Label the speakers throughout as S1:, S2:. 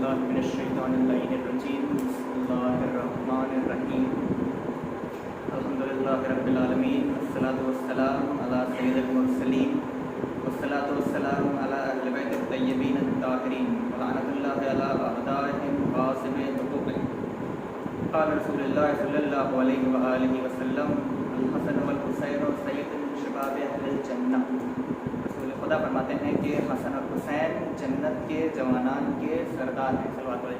S1: باللہ من الشیطان اللعین الرجیم بسم اللہ الرحمن الرحیم الحمدللہ رب العالمین والصلاة والسلام علی سید المرسلین والصلاة والسلام علی اہل بیت الطیبین الطاہرین ولعنۃ اللہ علی اعدائہم غاصب حقوقہم قال رسول اللہ صلی اللہ علیہ وآلہ وسلم الحسن والحسین سید شباب اہل الجنہ۔ رسول خدا فرماتے ہیں کہ حسن اور حسین جنت کے جوانان کے سردار ہیں۔ صلوات علیہ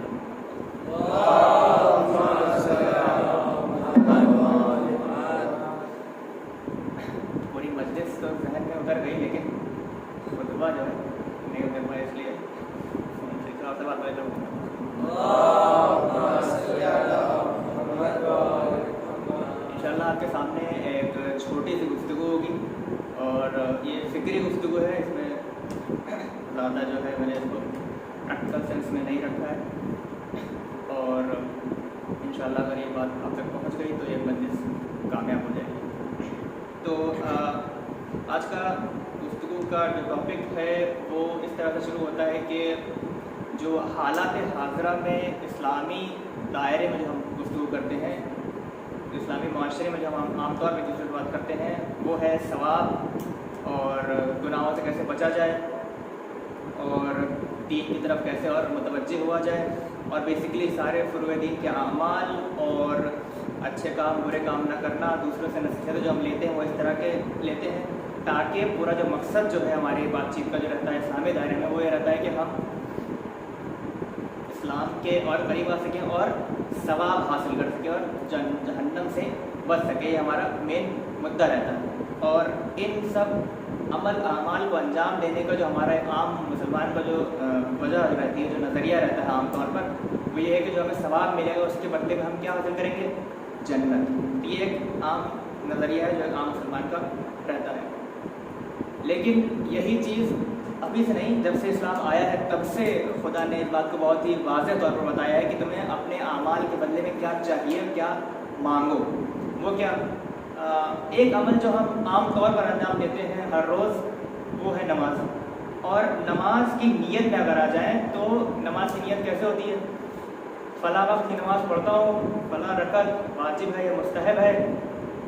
S1: پوری مجلس تو ذہن میں اتر گئی لیکن خطبہ جو ہے نہیں اتر پایا، اس لیے صلوات علیہ انشاءاللہ آپ کے سامنے ایک چھوٹی سی گفتگو ہوگی اور یہ فکری گفتگو ہے، اس میں زیادہ جو ہے میں نے اس کو پریکٹیکل سینس میں نہیں رکھا ہے اور انشاءاللہ اگر یہ بات آپ تک پہنچ گئی تو یہ مجلس کامیاب ہو جائے گی۔ تو آج کا گفتگو کا جو ٹاپک ہے وہ اس طرح سے شروع ہوتا ہے کہ جو حالات حاضرہ میں اسلامی دائرے میں جو ہم گفتگو کرتے ہیں، اسلامی معاشرے میں جو ہم عام طور پہ جس سے بات کرتے ہیں وہ ہے ثواب اور گناہوں سے کیسے بچا جائے اور دین کی طرف کیسے اور متوجہ ہوا جائے، اور بیسیکلی سارے فروع دین کے اعمال اور اچھے کام برے کام نہ کرنا، دوسروں سے نصیحتیں جو ہم لیتے ہیں وہ اس طرح کے لیتے ہیں تاکہ پورا جو مقصد جو ہے ہماری بات چیت کا جو رہتا ہے اسلامی دائرے میں وہ یہ رہتا ہے کہ ہم اسلام کے اور قریب آ سکیں اور ثواب حاصل کر سکیں اور جہنم سے بچ سکے، یہ ہمارا مین مدعا رہتا ہے۔ اور ان سب عمل اعمال کو انجام دینے کا جو ہمارا عام مسلمان کا جو وجہ رہتی ہے، جو نظریہ رہتا ہے عام طور پر، وہ یہ ہے کہ جو ہمیں ثواب ملے گا اس کے بدلے میں ہم کیا حاصل کریں گے؟ جنت۔ یہ ایک عام نظریہ ہے جو ایک عام مسلمان کا رہتا ہے، لیکن یہی چیز ابھی سے نہیں، جب سے اسلام آیا ہے تب سے خدا نے اس بات کو بہت ہی واضح طور پر بتایا ہے کہ تمہیں اپنے اعمال کے بدلے میں کیا چاہیے، کیا مانگو۔ وہ کیا؟ ایک عمل جو ہم عام طور پر انجام دیتے ہیں ہر روز وہ ہے نماز، اور نماز کی نیت میں اگر آ جائیں تو نماز کی نیت کیسے ہوتی ہے؟ فلاں وقت کی نماز پڑھتا ہوں، فلاں رکعت واجب ہے یا مستحب ہے،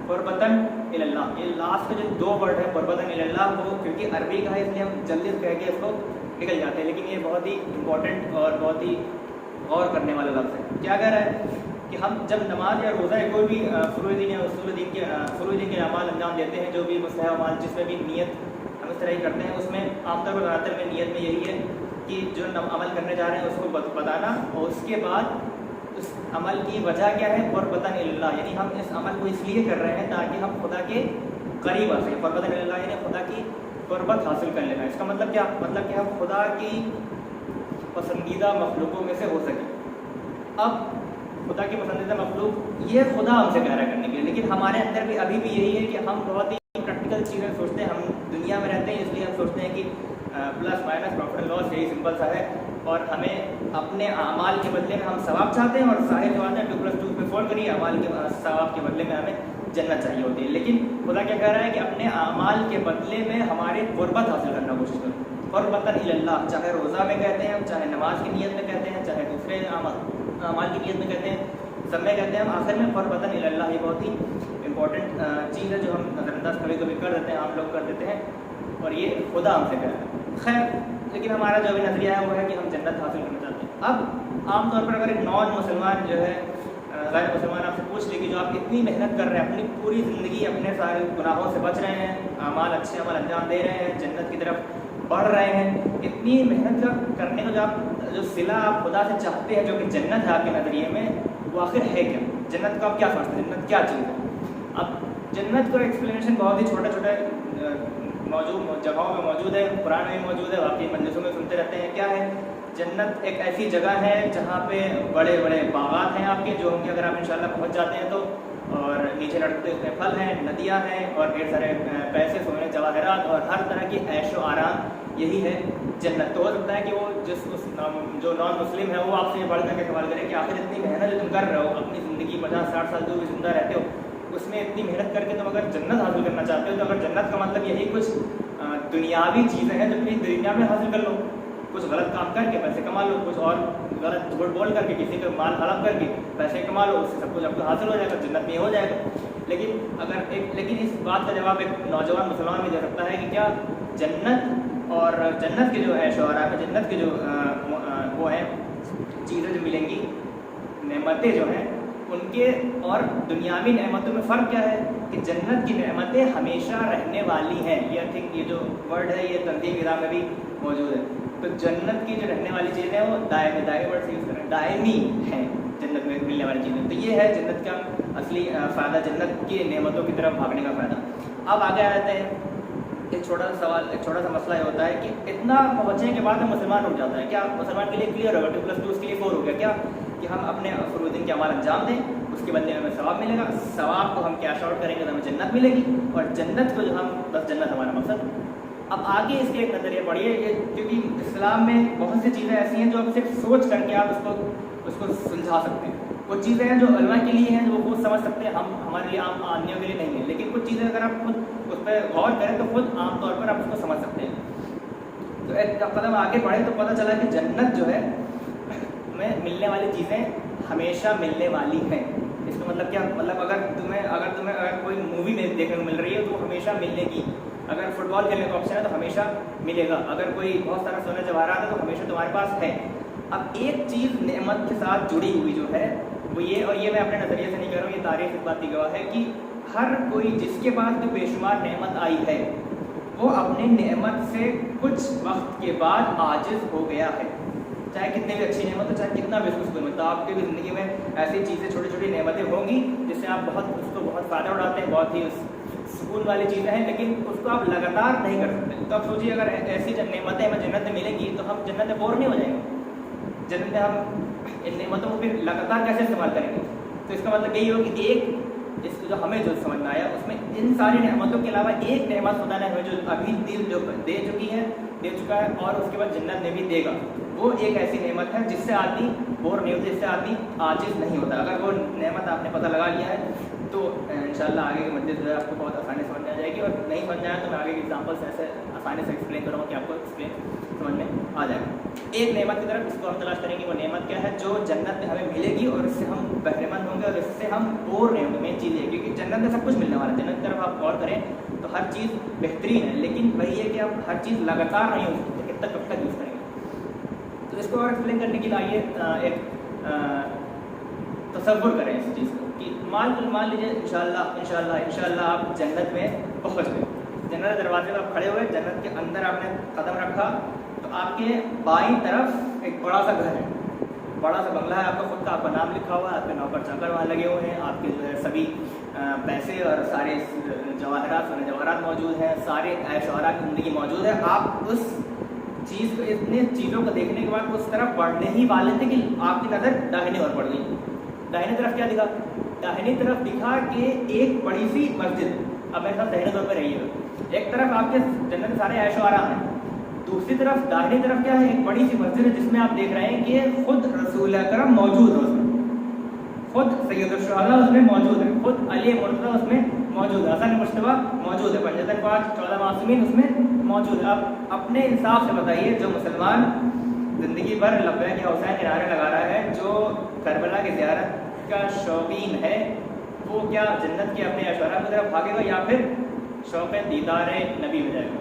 S1: قربتاً اللہ۔ یہ لاسٹ کے جو دو ورڈ ہے قربتاً اللہ، وہ کیونکہ عربی کا ہے اس لیے ہم جلدی سے کہہ کے اس کو نکل جاتے ہیں، لیکن یہ بہت ہی امپورٹنٹ اور بہت ہی غور کرنے والا لفظ ہے۔ کیا کہہ رہا ہے کہ ہم جب نماز یا روزہ یا کوئی بھی فروع دین یا اصول دین کے اعمال انجام دیتے ہیں، جو بھی مستحب اعمال جس میں بھی نیت ہم اس طرح ہی کرتے ہیں، اس میں عام طور پر زیادہ میں نیت میں یہی ہے کہ جو عمل کرنے جا رہے ہیں اس کو بتانا، اور اس کے بعد اس عمل کی وجہ کیا ہے؟ قربتاً اللہ، یعنی ہم اس عمل کو اس لیے کر رہے ہیں تاکہ ہم خدا کے قریب آ سکیں۔ قربتاً اللہ یعنی خدا کی قربت حاصل کر لینا۔ اس کا مطلب کیا؟ مطلب کہ ہم خدا کی پسندیدہ مخلوقوں میں سے ہو سکیں۔ اب خدا کی پسندیدہ مخلوق یہ خدا ہم سے پیارا کرنے کے لیے، لیکن ہمارے اندر بھی ابھی بھی یہی ہے کہ ہم بہت ہی پریکٹیکل چیزیں سوچتے ہیں، ہم دنیا میں رہتے ہیں اس لیے ہم سوچتے ہیں کہ plus minus profit and loss یہی سمپل سا ہے، اور ہمیں اپنے اعمال کے بدلے میں ہم ثواب چاہتے ہیں، اور ظاہر بات ہے 2+2 پہ 4 کریے، اعمال کے ثواب کے بدلے میں ہمیں جنت چاہیے ہوتی ہے۔ لیکن خدا کیا کہہ رہا ہے کہ اپنے اعمال کے بدلے میں ہماری قربت حاصل کرنا کوشش کرو، قربتاً اللہ، چاہے روزہ میں کہتے ہیں، چاہے نماز کی نیت میں کہتے ہیں، چاہے دوسرے اعمال کی نیت میں کہتے ہیں، سب میں کہتے ہیں ہم آخر میں قربتاً اللہ۔ یہ بہت ہی امپورٹنٹ چیز ہے جو ہم نظر انداز کبھی کبھی کر دیتے ہیں، عام لوگ کر دیتے ہیں، اور یہ خدا ہم سے کہہ رہا ہے۔ خیر، لیکن ہمارا جو بھی نظریہ ہے وہ ہے کہ ہم جنت حاصل کرنا چاہتے ہیں۔ اب عام طور پر اگر ایک نان مسلمان جو ہے، غیر مسلمان آپ سے پوچھ لے کہ جو آپ اتنی محنت کر رہے ہیں، اپنی پوری زندگی اپنے سارے گناہوں سے بچ رہے ہیں، اعمال اچھے عمل انجام دے رہے ہیں، جنت کی طرف بڑھ رہے ہیں، اتنی محنت کرنے کا جو صلہ آپ خدا سے چاہتے ہیں جو کہ جنت ہے آپ کے نظریے میں، وہ آخر ہے کیا؟ جنت کا آپ کیا سمجھتے ہیں؟ جنت کیا چیز ہے؟ اب جنت کا ایکسپلینیشن بہت ہی چھوٹے چھوٹے موجود جگہوں میں موجود ہے، قرآن میں موجود ہے، باقی مجلسوں میں سنتے رہتے ہیں۔ کیا ہے جنت؟ ایک ایسی جگہ ہے جہاں پہ بڑے بڑے باغات ہیں آپ کے، جو ہوں گے اگر آپ انشاءاللہ پہنچ جاتے ہیں تو، اور نیچے لڑکتے ہوئے پھل ہیں، ندیاں ہیں، اور ڈھیر سارے پیسے، سونے، جواہرات اور ہر طرح کی عیش و آرام، یہی ہے جنت۔ تو ہو سکتا ہے کہ وہ جو نان مسلم ہے وہ آپ سے یہ بڑھ کر کے سوال کرے کہ آخر اتنی محنت جو تم کر رہے ہو اپنی زندگی 50-60 سال جو بھی زندہ رہتے ہو، اس میں اتنی محنت کر کے تم اگر جنت حاصل کرنا چاہتے ہو، تو اگر جنت کا مطلب یہی کچھ دنیاوی چیزیں ہیں جو اپنی دنیا میں حاصل کر لو، कुछ गलत काम करके पैसे कमा लो, कुछ और गलत झूठ बोल करके किसी का माल हड़प करके पैसे कमा लो, उससे सब कुछ आपको हासिल हो जाएगा, जन्नत में हो जाएगा। लेकिन इस बात का जवाब एक नौजवान मुसलमान भी दे सकता है कि क्या जन्नत और जन्नत के जो ऐश और आराम है, जन्नत के जो वो हैं चीज़ें जो मिलेंगी, नेमतें जो हैं, उनके और दुनियावी नेमतों में फ़र्क क्या है कि जन्नत की नेमतें हमेशा रहने वाली हैं। ये आई थिंक ये जो वर्ड है ये तंजीम किताब में भी मौजूद है। तो जन्नत की जो रहने वाली चीज़ें हैं वो दायमी वर्ड से यूज़ करें, दायमी हैं जन्नत में मिलने वाली चीज़ें। तो ये है जन्नत का असली फ़ायदा, जन्नत की नेमतों की तरफ भागने का फ़ायदा। अब आगे आ जाते हैं, एक छोटा सा सवाल, एक छोटा सा मसला ये होता है कि इतना पहुँचने के बाद में मुसलमान रुक जाता है। क्या मुसलमान के लिए क्लियर होगा 2+2 उसके लिए 4 हो गया क्या कि हम अपने फरूदीन के अमाल अंजाम दें, उसके बदले हमें सवाब मिलेगा, सवाब को हम कैश आउट करेंगे तो हमें जन्नत मिलेगी, और जन्नत को जो हम बस जन्नत हमारा मकसद। अब आगे इसके एक नज़रिया पढ़िए, क्योंकि इस्लाम में बहुत सी चीज़ें ऐसी हैं जो आप सिर्फ सोच करके आप उसको सुलझा सकते हैं। कुछ चीज़ें हैं जो उलमा के लिए हैं, जो वो खुद समझ सकते हैं, हम हमारे लिए आम आदमियों के लिए नहीं है। लेकिन कुछ चीज़ें अगर आप खुद उस पर गौर करें तो खुद आम तौर पर आप उसको समझ सकते हैं। तो एक कदम आगे बढ़े तो पता चला कि जन्नत जो है में मिलने वाली चीज़ें हमेशा मिलने वाली हैं। इसका मतलब क्या, मतलब अगर तुम्हें कोई मूवी में देखने को मिल रही है तो हमेशा मिलने की, अगर फुटबॉल खेलने का ऑप्शन है तो हमेशा मिलेगा, अगर कोई बहुत सारा सोना जवाहरात है तो हमेशा तुम्हारे पास है। अब एक चीज़ नेमत के साथ जुड़ी हुई जो है वो ये, और ये मैं अपने नज़रिए से नहीं कह रहा हूँ, ये तारीख इस बात की गवाह है कि हर कोई जिसके पास भी बेशुमार नेमत आई है वो अपने नेमत से कुछ वक्त के बाद आजिज़ हो गया है। चाहे कितनी भी अच्छी नेमत हो, चाहे कितना भी उसको सुकून मिलता, आपकी भी ज़िंदगी में ऐसी चीज़ें छोटी छोटी नेमतें होंगी जिससे आप उसको बहुत फ़ायदा उठाते हैं, बहुत ही सुकून वाली चीज़ें हैं, लेकिन उसको आप लगातार नहीं कर सकते। तो आप सोचिए अगर ऐसी नेमतें हमें जन्नत में मिलेंगी तो हम जन्नत में बोर नहीं हो जाएंगे। जन्नत में हम इन नेमतों को फिर लगातार कैसे इस्तेमाल करेंगे? तो इसका मतलब यही हो कि एक इसको जो हमें जो समझ में आया उसमें इन सारी नेमतों के अलावा एक नेमत खुदा ने हमें जो अभी दे चुका है और उसके बाद जन्नत में भी देगा, वो एक ऐसी नेमत है जिससे आदमी बोर नहीं होता, जिससे आदमी आजिज़ नहीं होता। अगर वो नेमत आपने पता लगा लिया है तो इंशाल्लाह आगे की मस्जिद जो है आपको बहुत आसानी समझ में आ जाएगी, और नहीं समझ में आया तो मैं आगे के एग्जाम्पल से ऐसे आसानी से एक्सप्लेन करूँगा कि आपको समझ में आ जाएगा। एक नेमत की तरफ इसको हम तलाश करेंगे, वो नेमत क्या है जो जन्नत में हमें मिलेगी और इससे हम बहरेमंद होंगे और इससे हम बोर नहीं होंगे। मेन चीज़ है क्योंकि जन्नत में सब कुछ मिलने वाला है। जन्नत की तरफ आप गौर करें तो हर चीज़ बेहतरीन है, लेकिन वही है कि आप हर चीज़ लगातार नहीं हो सकते, कितना कब तक यूज़ करेंगे। तो इसको और एक्सप्लेन करने के लिए आइए एक तसव्वुर करें इस चीज़ को कि मान लीजिए इंशाल्लाह आप जन्नत में पहुँच गए, जन्नत के दरवाजे पर आप खड़े हुए, जन्नत के अंदर आपने कदम रखा तो आपके बाईं तरफ एक बड़ा सा घर है, बड़ा सा बंगला है आपका खुद का, आपका नाम लिखा हुआ है, आपके नौकर चाकर वहाँ लगे हुए हैं, आपके जो है सभी पैसे और सारे जवाहरात मौजूद हैं, सारे ऐशोहरा की ज़िंदगी मौजूद है। आप उस चीज़ को, इतने चीज़ों को देखने के बाद उस तरफ बढ़ने ही वाले थे कि आपकी नज़र दाहिनी ओर पड़ गई। दाहिनी तरफ क्या दिखा? दाहिनी तरफ दिखा कि एक बड़ी सी मस्जिद। अब मेरे साथ दाहिने तौर पर रहिएगा, एक तरफ आपके जन्नत के सारे ऐशोहरा हैं, दूसरी तरफ दाहिनी तरफ क्या है? एक बड़ी सी मस्जिद है जिसमें आप देख रहे हैं कि खुद रसूल अकरम मौजूद है उसमें, खुद सैयद शुहदा उसमें मौजूद है, खुद अली मुर्तज़ा उसमें मौजूद है, हसन मुश्तबा मौजूद है, पंजतन पाँच 14 मासूमीन उसमें मौजूद है। अब अपने हिसाब से बताइए, जो मुसलमान ज़िंदगी भर लब्बैक या हुसैन के नारे लगा रहा है, जो करबला की ज़ियारत का शौकीन है, वो क्या जन्नत के अपने ऐशोहरा की तरफ भागेगा या फिर शौक़ दीदार नबी हो जाएगा,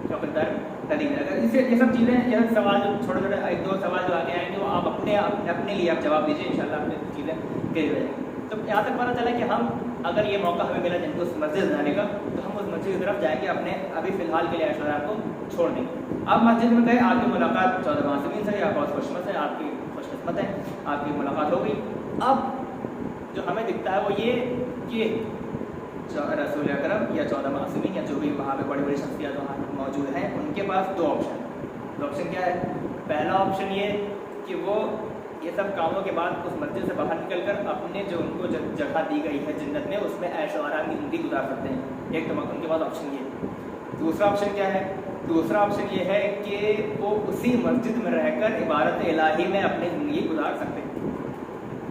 S1: शौक़ दीदार नबी हो जाएगा? इससे ये सब चीज़ें, ये सवाल जो छोटे एक दो सवाल जो आगे आएंगे वो आप अपने लिए आप जवाब दीजिए, इंशाल्लाह आपने चीज़ें क्लियर हो जाएंगी। तो यहाँ तक पता चला कि हम अगर ये मौका हमें मिला जिनको उस मस्जिद जाने का, तो हम उस मस्जिद की तरफ जाएंगे, अपने अभी फ़िलहाल के लिए ऐशोहरा को छोड़ देंगे। अब मस्जिद में गए, आपकी मुलाकात 14 मासूमीन से, आप बहुत खुशकिस्मत है, आपकी खुशकिस्मत है, आपकी मुलाकात हो गई। अब जो हमें दिखता है वो ये कि रसूल अकरम या 14 मासूमीन या जो भी वहाँ पे बड़ी बड़ी शख्सियत वहाँ मौजूद हैं, उनके पास दो ऑप्शन क्या है? पहला ऑप्शन ये कि वो ये सब कामों के बाद उस मस्जिद से बाहर निकलकर अपने जो उनको जगह दी गई है जन्नत में, उसमें ऐश और आराम की ज़िंदगी गुजार सकते हैं। एक तो उनके पास ऑप्शन ये। दूसरा ऑप्शन क्या है? दूसरा ऑप्शन ये है कि वो उसी मस्जिद में रहकर इबारत इलाही में अपनी ज़िंदगी गुजार सकते हैं।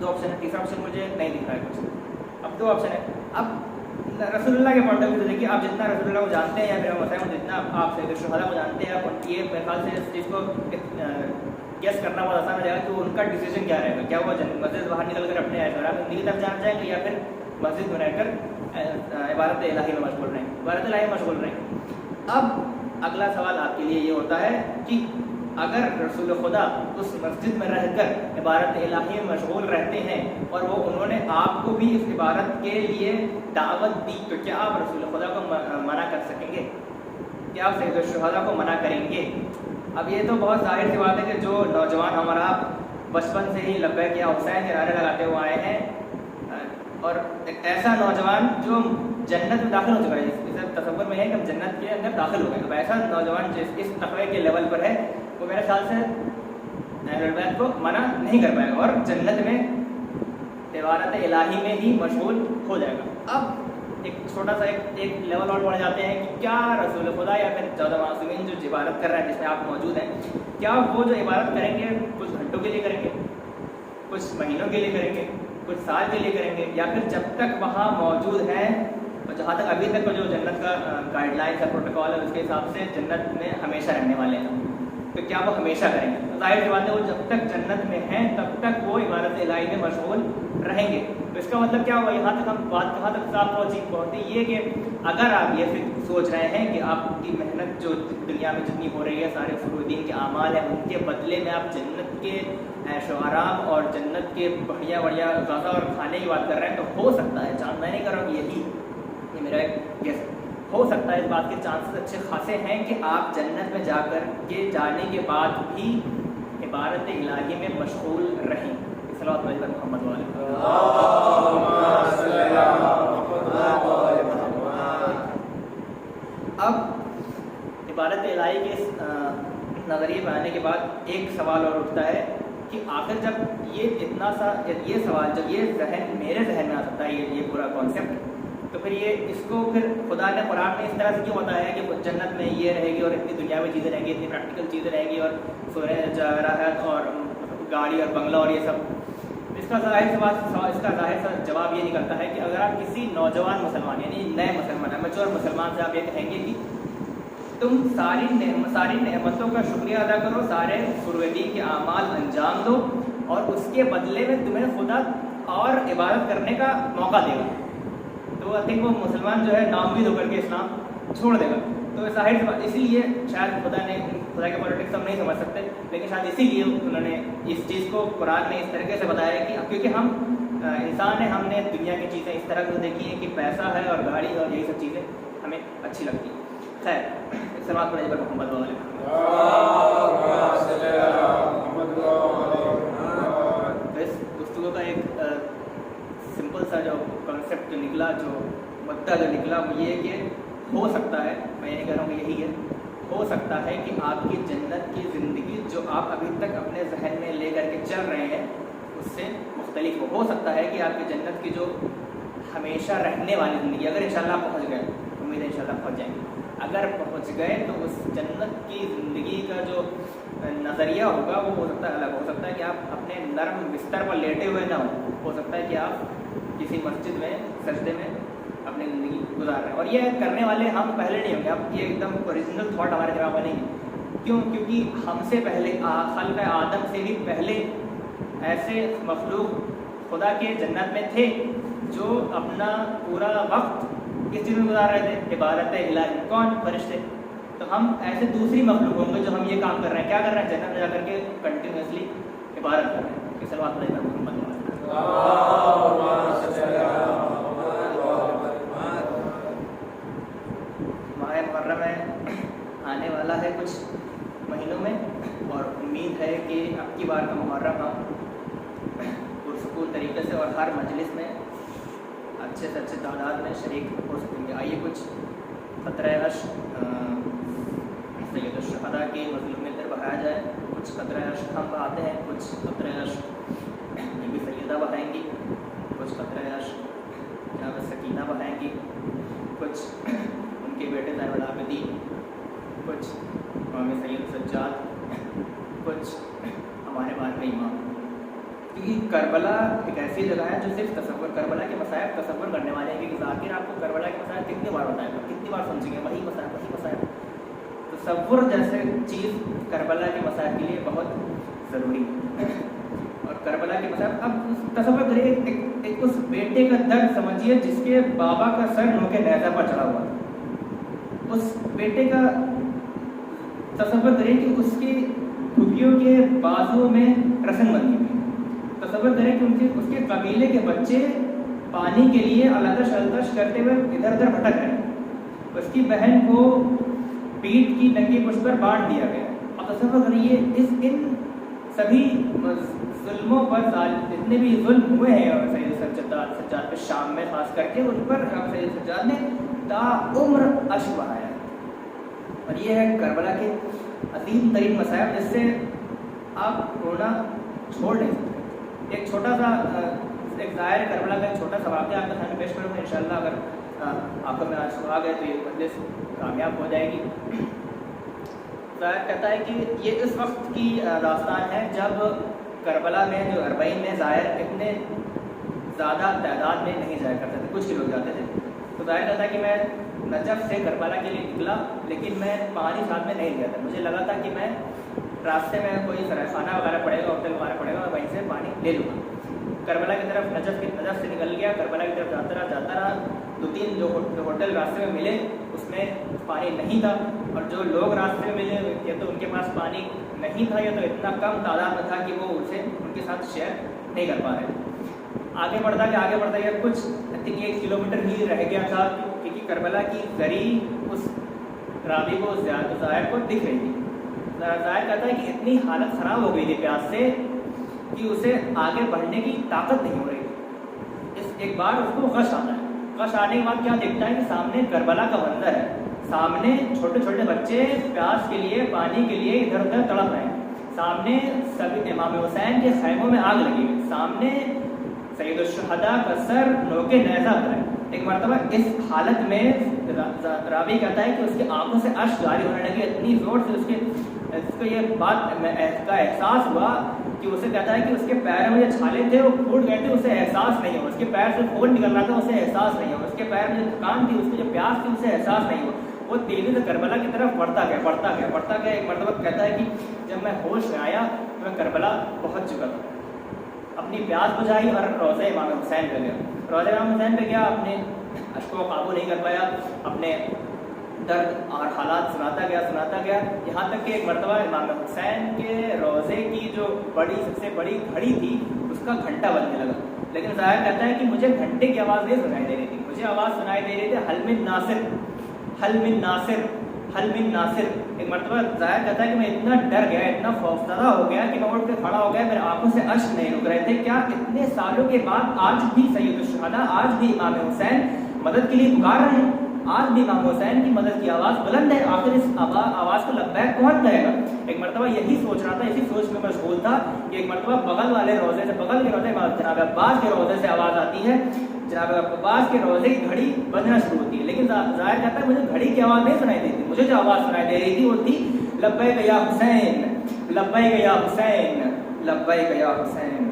S1: दो ऑप्शन है, तीसरा ऑप्शन मुझे नहीं दिख रहा है कुछ। अब दो ऑप्शन है। अब रसूल अल्लाह के पॉइंट ऑफ व्यू से देखिए, आप जितना रसूल अल्लाह को जानते हैं या फिर हम जितना आप सैयद शुहदा को जानते हैं, आप ये मेरे ख्याल से इस चीज़ को गेस करना बहुत आसान हो जाएगा कि उनका डिसीजन क्या रहेगा। क्या वो मस्जिद बाहर निकल कर अपने ऐशोरा में ज़िंदगी तरफ जाना चाहेंगे या फिर मस्जिद में रहकर इबारत इलाही में मशगूल रहें, इबारत इलाही में मशगूल रहें। अब अगला सवाल आपके लिए ये होता है कि अगर रसूल खुदा उस मस्जिद में रहकर इबारत इलाही में मशगूल रहते हैं और वो उन्होंने आपको भी इस इबारत के लिए दावत दी, तो क्या आप रसूल खुदा को मना कर सकेंगे? क्या आप सैयद शुहदा को मना करेंगे? अब ये तो बहुत जाहिर सी बात है कि जो नौजवान हमारा बचपन से ही लब्बैक या हुसैन के नारे लगाते हुए आए हैं, और एक ऐसा नौजवान जो जन्नत में दाखिल हो चुका है, इस तसव्वुर में है कि हम जन्नत के अंदर दाखिल हो गए, अब ऐसा नौजवान जिस इस तक़वे के लेवल पर है वो मेरे ख्याल से अहलुल बैत को मना नहीं कर पाएगा और जन्नत में इबारत इलाही में ही मशगूल हो जाएगा। अब एक छोटा सा एक लेवल और बढ़ जाते हैं कि क्या रसूल खुदा या फिर 14 मासूमीन जो इबारत कर रहे हैं जिसमें आप मौजूद हैं, क्या वो जो इबारत करेंगे कुछ घंटों के लिए करेंगे, कुछ महीनों के लिए करेंगे, कुछ साल के लिए करेंगे, या फिर जब तक वहाँ मौजूद हैं, और जहाँ तक अभी तक जो जन्नत का गाइडलाइंस है, प्रोटोकॉल है, उसके हिसाब से जन्नत में हमेशा रहने वाले हैं, तो क्या वो हमेशा करेंगे? तो जाहिर सी बात है वो जब तक जन्नत में हैं तब तक वो इबारत इलाही में मशगूल रहेंगे। तो इसका मतलब क्या हुआ, यहाँ तक हम बात कहाँ तक साफ पहुँचती ये कि अगर आप ये फिर सोच रहे हैं कि आपकी मेहनत जो दुनिया में जितनी हो रही है, सारे फरूदीन के आमाल हैं, उनके बदले में आप जन्नत के ऐशो आराम और जन्नत के बढ़िया बढ़िया ग़ज़ा और खाने की बात कर रहे हैं, तो हो सकता है, मैं नहीं कर रहा हूँ यही, ये मेरा एक गेस, हो सकता है इस बात के चांसेस अच्छे खासे हैं कि आप जन्नत में जाकर के जाने के बाद भी इबारत इलाही में मशगूल रहें। सल्लल्लाहु अलैहि मोहम्मद। अब इबारत इलाही के इस नज़रिए पर आने के बाद एक सवाल और उठता है कि आखिर जब ये इतना सा ये सवाल जब ये जहन मेरे जहन में आ सकता है, ये पूरा कॉन्सेप्ट, तो फिर ये इसको फिर खुदा ने कुरान में इस तरह से क्यों बताया कि जन्नत में ये रहेगी और इतनी दुनियावी चीज़ें रहेंगी, इतनी प्रैक्टिकल चीज़ें रहेंगी और सूरज राहत और गाड़ी और बंगला और ये सब। इसका जाहिर सा जवाब ये निकलता है कि अगर आप किसी नौजवान मुसलमान यानी नए मुसलमान मैच्योर मुसलमान से आप ये कहेंगे कि तुम सारी नेमतों का शुक्रिया अदा करो, सारे फरूदीन के आमाल अंजाम दो और उसके बदले में तुम्हें खुदा और इबादत करने का मौका देगा, तो आई थिंक वो मुसलमान जो है नाउम्मीद होकर के इस्लाम छोड़ देगा। तो जाहिर सी बात, इसीलिए शायद खुदा के पॉलिटिक्स हम नहीं समझ सकते, लेकिन शायद इसीलिए उन्होंने इस चीज़ को कुरान में इस तरीके से बताया है कि क्योंकि हम इंसान हैं, हमने दुनिया की चीज़ें इस तरह से देखी हैं कि पैसा है और गाड़ी और यही सब चीज़ें हमें अच्छी लगती हैं। खैर, इस बात पर मोहम्मद इस गुफ्तगू का एक सिंपल सा जो कॉन्सेप्ट जो निकला, जो मुद्दा जो निकला, वो ये कि हो सकता है, मैं ये नहीं कह रहा हूँ कि यही है, हो सकता है कि आपकी जन्नत की ज़िंदगी जो आप अभी तक अपने जहन में ले करके चल रहे हैं उससे मुख्तलिफ हो सकता है कि आपकी जन्नत की जो हमेशा रहने वाली ज़िंदगी, अगर इंशाल्लाह पहुँच गए, उम्मीद है इंशाल्लाह पहुँच जाएंगे, अगर पहुँच गए तो उस जन्नत की ज़िंदगी का जो नज़रिया होगा वो हो सकता है अलग, हो सकता है कि आप अपने नरम बिस्तर पर लेटे हुए ना हो सकता है कि आप किसी मस्जिद में सजदे में अपनी ज़िंदगी गुजार रहे हैं, और ये करने वाले हम पहले नहीं होंगे। अब ये एकदम ओरिजिनल थॉट हमारे दिमाग में नहीं, क्यों? क्योंकि हमसे पहले खल्क़ आदम से भी पहले ऐसे मखलूक खुदा के जन्नत में थे जो अपना पूरा वक्त किस चीज़ में गुजार रहे थे? इबारत इलाही। कौन? फरिश्ते। तो हम ऐसे दूसरी मखलूक होंगे जो हम ये काम कर रहे हैं, क्या कर रहे हैं? जन्नत में जाकर के कंटिन्यूसली इबारत कर रहे हैं। कि सल्लल्लाहु अलैहि वसल्लम माह मुहर्रम में आने वाला है कुछ महीनों में, और उम्मीद है कि अब की बार का मुहर्रम हम पुरसुकून तरीके से और हर मजलिस में अच्छे से अच्छे तादाद में शरीक हो सकेंगे। आइए कुछ क़त्रे अश्क सैयद शुहदा की मज़लूमियत पर बहाया जाए। कुछ क़त्रे अश्क हम बहाते हैं, कुछ क़त्रे अश्क बीबी सैयदा बहाएँगी, कुछ क़त्रे अश्क जनाब सकीना बहाएँगी, कुछ उनके बेटे ज़ैनुल आबिदीन, कुछ इमाम सैयद सज्जाद, कुछ हमारे बाद में इमाम کیونکہ کربلا ایک ایسی جگہ ہے جو صرف تصور، کربلا کے مصائب تصور کرنے والے ہیں، کیونکہ ذاکر آپ کو کربلا کے مصائب کتنی بار بتائے گا، کتنی بار سمجھیں گے وہی مصائب. تصور جیسے چیز کربلا کے مصائب کے لیے بہت ضروری ہے. اور کربلا کے مصائب، اب تصور کریے ایک اس بیٹے کا درد سمجھیے جس کے بابا کا سر نوکے نیزہ پر چڑھا ہوا تھا. اس بیٹے کا تصور کریں کہ اس کی پھپھیوں کے بازو میں رسن بندی ہوئی. تصور کریں کہ اس کے قبیلے کے بچے پانی کے لیے علدش کرتے ہوئے ادھر ادھر بھٹک رہے ہیں. اس کی بہن کو پیٹ کی ننگی پشت پر بانٹ دیا گیا. اب تصور کریے ان سبھی ظلموں پر جتنے بھی ظلم ہوئے ہیں اور سید سجاد پہ شام میں خاص کر کے، ان پر سید سجاد نے تا عمر اشک بہایا. اور یہ ہے کربلا کے عظیم ترین مصائب جس سے آپ رونا چھوڑ نہیں سکتے. ایک چھوٹا سا ایک ظاہر کربلا کا ایک چھوٹا سا واقعہ آپ کے سامنے پیش کروں گا. انشاءاللہ اگر آپ کا میرا سراغ ہے تو یہ مجلس کامیاب ہو جائے گی. ظاہر کہتا ہے کہ یہ اس وقت کی داستان ہے جب کربلا میں جو اربعین میں ظاہر اتنے زیادہ تعداد میں نہیں جایا کرتے تھے، کچھ ہی لوگ جاتے تھے. تو ظاہر کہتا ہے کہ میں نجف سے کربلا کے لیے نکلا، لیکن میں پانی ساتھ میں نہیں گیا تھا. مجھے لگا تھا کہ میں راستے میں کوئی سرائے خانہ وغیرہ پڑے گا، ہوٹل وغیرہ پڑے گا، اور وہیں سے پانی لے لوں گا. کربلا کی طرف نجف سے نکل گیا. کربلا کی طرف جاتا رہا. 2-3 جو ہوٹل راستے میں ملے اس میں پانی نہیں تھا، اور جو لوگ راستے میں ملے یا تو ان کے پاس پانی نہیں تھا یا تو اتنا کم تعداد میں تھا کہ وہ ان کے ساتھ شیئر نہیں کر پا رہے. آگے بڑھتا گیا کچھ 1 کلومیٹر ہی رہ گیا تھا، کیونکہ کربلا کی زری اس راوی کو ظاہر کو دکھ رہی تھی. ظاہر کہتا ہے کہ اتنی حالت خراب ہو گئی تھی پیاس سے کہ اسے آگے بڑھنے کی طاقت نہیں ہو رہی تھی. ایک بار اس کو غش آتا ہے. غش آنے کے بعد کیا دیکھتا ہے کہ سامنے کربلا کا منظر ہے. سامنے چھوٹے چھوٹے بچے پیاس کے لیے، پانی کے لیے ادھر ادھر تڑپ رہے ہیں. سامنے سبھی امام حسین کے خیموں میں آگ لگی ہوئی. سامنے سید الشہداء کا سر نوکے نیزہ پر ہے. ایک مرتبہ اس حالت میں راوی کہتا ہے کہ اس کی آنکھوں سے اشک جاری ہونے لگے. اتنی زور سے اس کو یہ بات کا احساس ہوا کہ اسے کہتا ہے کہ اس کے پیر میں جو چھالے تھے وہ پھوٹ گئے تھے، اسے احساس نہیں ہوا. اس کے پیر سے خون نکل رہا تھا، اسے احساس نہیں ہوا. اس کے پیر میں جو تھکان تھی، اس کی جو پیاس تھی، اسے احساس نہیں ہوا. وہ تیزی سے کربلا کی طرف بڑھتا گیا. ایک مرتبہ کہتا ہے کہ جب میں ہوش میں آیا تو میں کربلا پہنچ چکا تھا. اپنی پیاس بجھائی اور روضہ امام حسین پہ گیا. اپنے اشک کو قابو نہیں کر پایا. اپنے درد اور حالات سناتا گیا یہاں تک کہ ایک مرتبہ امام حسین کے روضے کی جو سب سے بڑی گھڑی تھی اس کا گھنٹا بجنے لگا. لیکن ظاہر کہتا ہے کہ مجھے گھنٹے کی آواز نہیں سنائی دے رہی تھی. مجھے آواز سنائی دے رہی تھی حل من ناصر. ایک مرتبہ ظاہر کہتا ہے کہ میں اتنا ڈر گیا، اتنا خوفزدہ ہو گیا کہ میں اٹھ کے کھڑا ہو گیا. میرے آنکھوں سے اشک نہیں رک رہے تھے. کیا اتنے سالوں کے بعد آج بھی سید الشہداء، آج بھی امام حسین مدد کے لیے پکار رہے ہیں. آج بھی امام حسین کی مدد کی آواز بلند ہے. آخر اس آواز کو لبیک کون کرے گا؟ ایک مرتبہ یہی سوچ رہا تھا، اسی سوچ میں مشغول تھا کہ ایک مرتبہ بغل کے روضے جناب عباس کے روضے سے آواز آتی ہے. جناب عباس کے روضے کی گھڑی بجنا شروع ہوتی ہے. لیکن ظاہر کہتا ہے مجھے گھڑی کی آواز نہیں سنائی دیتی. مجھے جو آواز سنائی دے رہی تھی وہ تھی لبیک یا حسین، لبیک یا حسین، لبیک یا حسین.